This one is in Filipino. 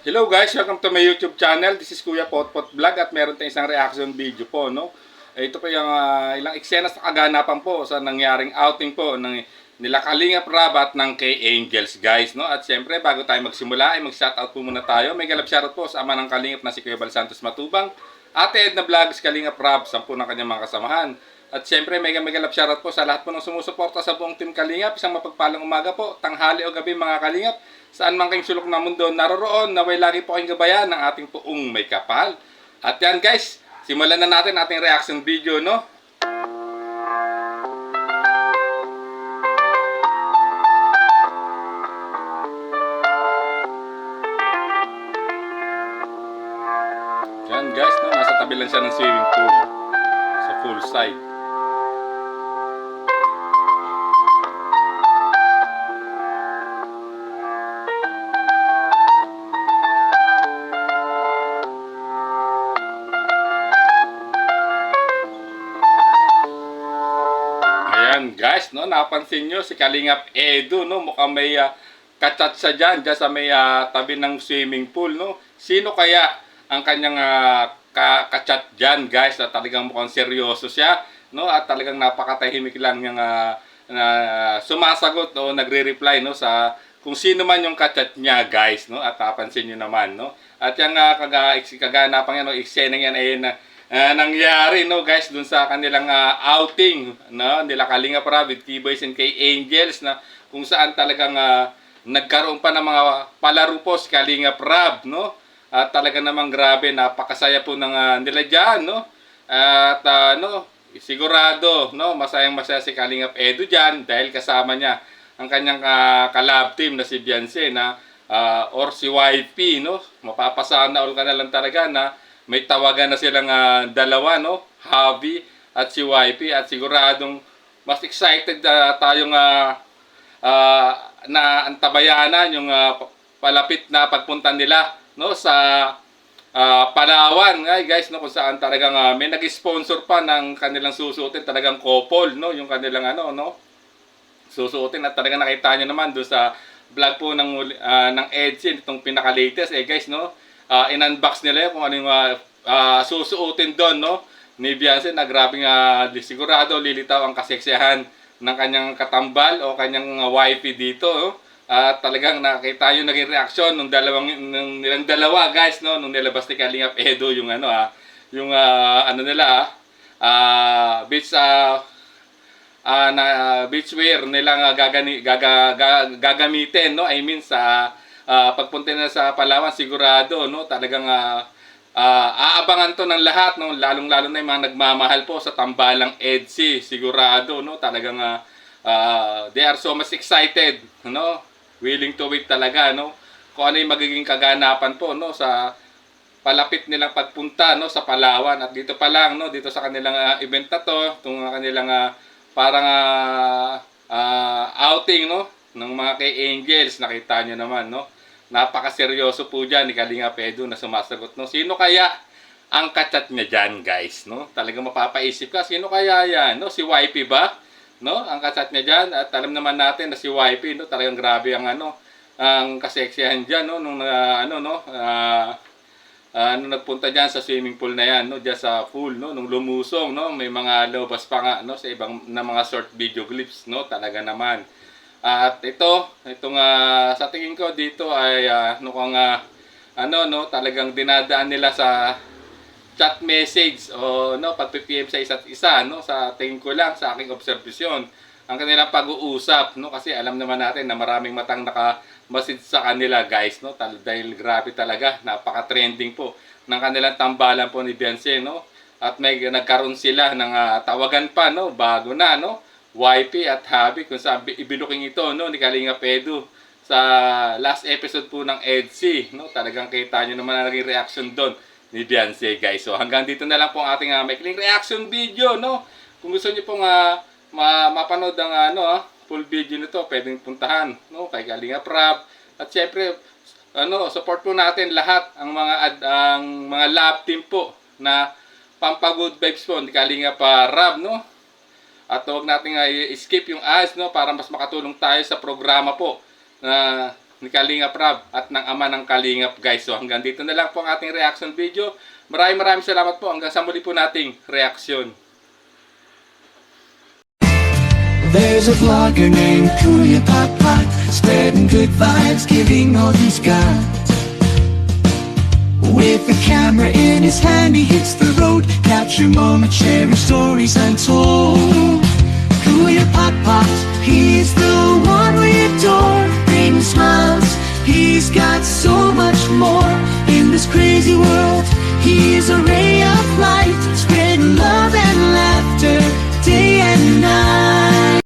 Hello guys, welcome to my YouTube channel. This is Kuya Potpot Vlog at meron tayong isang reaction video po, no. Ito po yung ilang eksena sa kaganapan po sa nangyaring outing po ng nila Kalingap Rab at ng K-Angels guys, no. At siyempre, bago tayo magsimula ay mag-shoutout po muna tayo. May galap shoutout po sa ama ng Kalingap na si Kuya Bal Santos Matubang, Ate Edna Vlogs, Kalingap Rab, 10 ng kanyang mga kasamahan. At siyempre, may galap shoutout po sa lahat po ng sumusuporta sa buong Team Kalingap. Isang mapagpalang umaga po, tanghali o gabi mga Kalingap. Saan man kayong sulok ng mundo naroroon, naway lagi po kayong gabayan ng ating puong may kapal. At yan guys, simulan na natin ating reaction video, no? Yan guys, no? Nasa tabi lang siya ng swimming pool. Sa full side. Guys, no, napansin nyo si Kalingap Edu, no, mukhang may kachat siya dyan sa may tabi ng swimming pool, no. Sino kaya ang kanyang kachat dyan, guys, at talagang mukhang seryoso siya, no, at talagang napakatahimik lang yung sumasagot o nagre-reply, no, sa kung sino man yung kachat niya, guys, no, at napansin nyo naman, no. At yung kaganapan yan, no, eksena yan ay nangyari, no guys, dun sa kanilang outing, no, nila Kalingap Rab with T-Boys and K-Angels, na kung saan talagang nagkaroon pa ng mga palaro po si Kalingap Rab, no, at talaga namang grabe, napakasaya po ng nila dyan, no, at no, sigurado, no, masayang-masaya si Kalingap Edu dyan dahil kasama niya ang kanyang kalab team na si Beyonce, na or si YP, no, mapapasana all ka na lang talaga na may tawagan na silang dalawa, no? Javi at si YP, at siguradong mas excited tayong na antabayanan yung palapit na pagpunta nila, no, sa Palawan, ay guys, no, kung saan talagang may nag-sponsor pa ng kanilang susuotin, talagang couple, no, yung kanilang no, susuotin, at talagang nakita niyo naman do sa vlog po ng Edsin, itong pinaka-latest, guys, no. In-unbox nila kung ano yung susuotin doon, no, ni Beyonce, na grabing sigurado lilitaw ang kaseksihan ng kanyang katambal o kanyang wifey dito, no? Talagang nakita yung naging reaksyon nung nilang dalawa, guys, no, nung nilabas ni Kalingap Edu yung yung ano nila beach na beachwear nilang gagamitin, no, I mean sa pagpunta na sa Palawan, sigurado, no, talagang aabangan to ng lahat, no, lalong-lalo na yung mga nagmamahal po sa tambalang EDSI, sigurado, no, talagang they are so much excited, no, willing to wait talaga, no, kung ano yung magiging kaganapan po, no, sa palapit nilang pagpunta, no, sa Palawan. At dito pa lang, no, dito sa kanilang event na to, itong kanilang parang outing, no, ng mga K-Angels, nakita nyo naman, no. Napakaseryoso po dyan ni Kalingap Edu na sumasagot, no. Sino kaya ang kachat niya dyan, guys, no? Talagang mapapaisip ka, sino kaya yan, no? Si YP ba? No? Ang kachat niya dyan, at alam naman natin na si YP, no, talagang grabe ang ang kaseksihan dyan, no, nung nung nagpunta dyan sa swimming pool na yan, no, dyan sa pool, no, nung lumusong, no, may mga lobas pa nga, no, sa ibang na mga short video clips, no, talaga naman. At itong sa tingin ko dito ay mukhang no, talagang dinadaan nila sa chat message o no, pag-PM sa isa't isa, no, sa tingin ko lang, sa aking obserbasyon, ang kanilang pag-uusap, no, kasi alam naman natin na maraming matang naka-message sa kanila, guys, no, dahil grabe talaga, napaka-trending po ng kanilang tambalan po ni Beyonce, no, at may nagkaroon sila ng tawagan pa, no, bago na, no, YP at Javi, kung saan ibinuking ito, no, ni Kalingap Edu sa last episode po ng EDSI, no, talagang kita nyo naman ang naging reaction doon ni Beyonce, guys. So hanggang dito na lang po ang ating maikling reaction video, no. Kung gusto niyo pong mapanood ang full video nito, pwedeng puntahan, no, kay Kalingap Rab. At syempre, support po natin lahat ang mga love team po na pampagood vibes po ni Kalingap Rab, no. At huwag nating i-skip yung ads, no, para mas makatulong tayo sa programa po na ni Kalingap Rab at ng ama ng Kalingap, guys. So hanggang dito na lang po ang ating reaction video. Maraming salamat po. Hanggang sa muli po nating reaksyon. There's a vlogger named Kuya Papa, spreading good vibes, giving all he's got. With the camera in his hand, he hits the road, capture moments, sharing stories untold. Kuya Papa, he's the one we adore, bringing smiles, he's got so much more. In this crazy world, he is a ray